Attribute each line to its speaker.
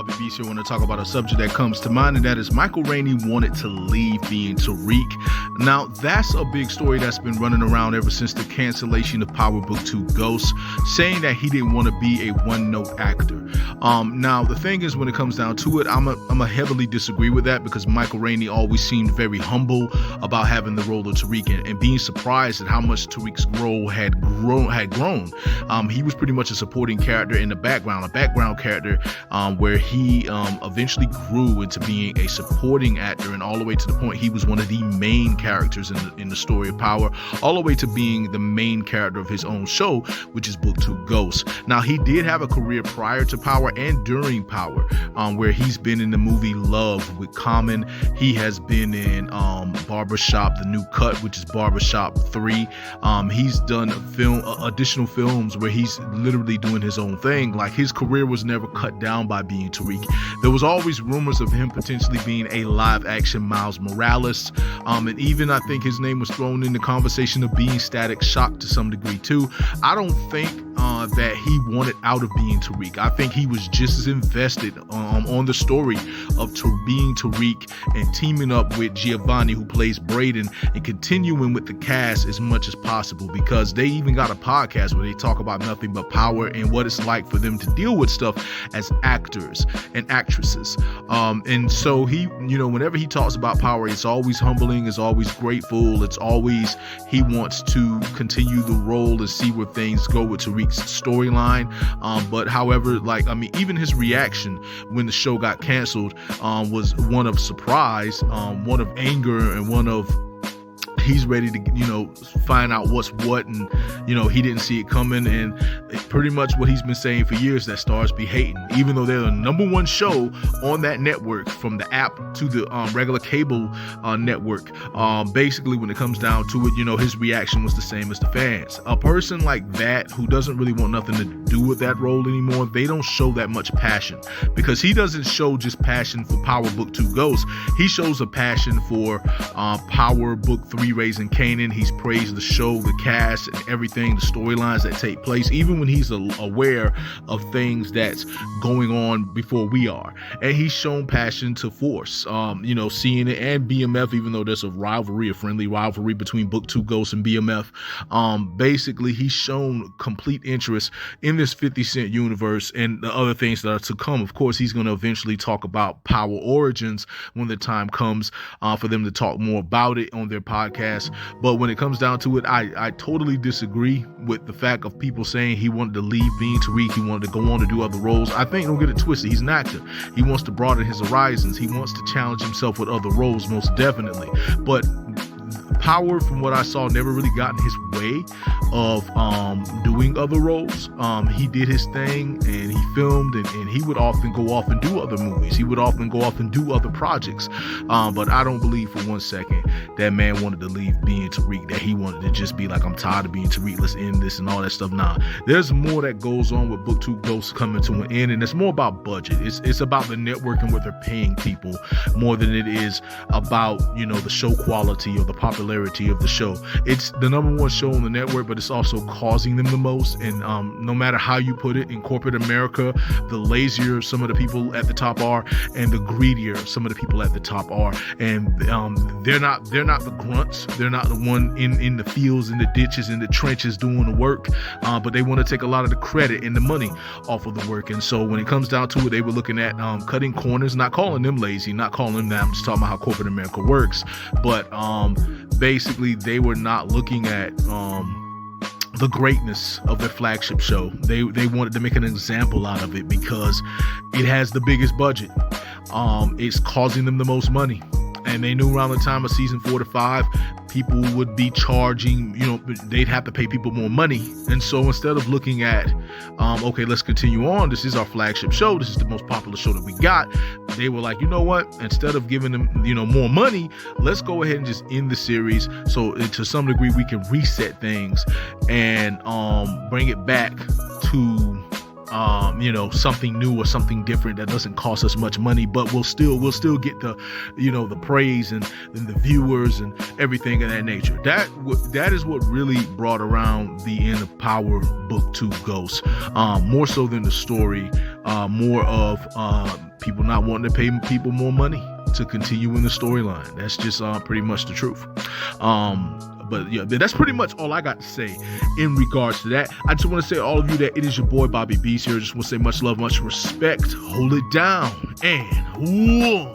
Speaker 1: Bobby Beast here. I want to talk about a subject that comes to mind, and that is Michael Rainey wanted to leave being Tariq. Now, that's a big story that's been running around ever since the cancellation of Power Book 2 Ghost, saying that he didn't want to be a one-note actor. Now, the thing is, when it comes down to it, I'm a heavily disagree with that, because Michael Rainey always seemed very humble about having the role of Tariq and being surprised at how much Tariq's role had grown. He was pretty much a supporting character in the background, a background character where he eventually grew into being a supporting actor, and all the way to the point he was one of the main characters in the story of Power, all the way to being the main character of his own show, which is Book 2 Ghost. Now, he did have a career prior to Power and during Power, where he's been in the movie Love with Common. He has been in Barbershop, The New Cut, which is Barbershop 3. He's done additional films where he's literally doing his own thing. Like, his career was never cut down by being Tariq. There was always rumors of him potentially being a live action Miles Morales, and even I think his name was thrown in the conversation of being Static Shock to some degree too. I don't think that he wanted out of being Tariq. I think he was just as invested on the story of being Tariq and teaming up with Giovanni, who plays Braden, and continuing with the cast as much as possible, because they even got a podcast where they talk about nothing but Power and what it's like for them to deal with stuff as actors and actresses. And so he, whenever he talks about Power, it's always humbling, it's always grateful, it's always he wants to continue the role and see where things go with Tariq's storyline. But however, even his reaction when the show got canceled was one of surprise, one of anger, and one of he's ready to, find out what's what, and, he didn't see it coming. And pretty much what he's been saying for years, that stars be hating, even though they're the number one show on that network, from the app to the regular cable network. Basically, when it comes down to it, his reaction was the same as the fans. A person like that, who doesn't really want nothing to do with that role anymore, they don't show that much passion, because he doesn't show just passion for Power Book 2 Ghost. He shows a passion for Power Book 3 Raising Kanan. He's praised the show, the cast, and everything, the storylines that take place, even when he's aware of things that's going on before we are. And he's shown passion to Force, seeing it, and BMF, even though there's a friendly rivalry between Book 2 Ghost and BMF. Basically, he's shown complete interest in this 50 Cent universe and the other things that are to come. Of course, he's going to eventually talk about Power Origins when the time comes for them to talk more about it on their podcast. But when it comes down to it, I totally disagree with the fact of people saying he wanted to leave being Tariq, he wanted to go on to do other roles. I think, don't get it twisted, he's an actor. He wants to broaden his horizons. He wants to challenge himself with other roles, most definitely. But Power, from what I saw, never really got in his way of doing other roles. He did his thing, and he filmed, and he would often go off and do other movies. He would often go off and do other projects. But I don't believe for one second that man wanted to leave being Tariq, that he wanted to just be like, I'm tired of being Tariq, let's end this and all that stuff. Nah, there's more that goes on with Book 2 Ghosts coming to an end, and it's more about budget. It's about the network and what they're paying people, more than it is about, the show quality or the popularity of the show. It's the number one show on the network, but it's also causing them the most. And no matter how you put it, in corporate America, the lazier some of the people at the top are, and the greedier some of the people at the top are. And they're not the grunts. They're not the one in the fields, in the ditches, in the trenches doing the work. But they want to take a lot of the credit and the money off of the work. And so when it comes down to it, they were looking at cutting corners, not calling them lazy, not calling them that. I'm just talking about how corporate America works. But basically, they were not looking at the greatness of their flagship show. They wanted to make an example out of it because it has the biggest budget. It's causing them the most money. And they knew around the time of season 4 to 5, people would be charging, they'd have to pay people more money. And so instead of looking at, okay, let's continue on, this is our flagship show, this is the most popular show that we got, they were like, you know what, instead of giving them, more money, let's go ahead and just end the series. So to some degree, we can reset things and bring it back to something new or something different that doesn't cost us much money, but we'll still get the, the praise and the viewers and everything of that nature. That is what really brought around the end of Power Book 2 Ghosts, more so than the story, more of people not wanting to pay people more money to continue in the storyline. That's just pretty much the truth. But yeah, that's pretty much all I got to say in regards to that. I just want to say to all of you that it is your boy Bobby Beast here. Just want to say much love, much respect. Hold it down, and whoa.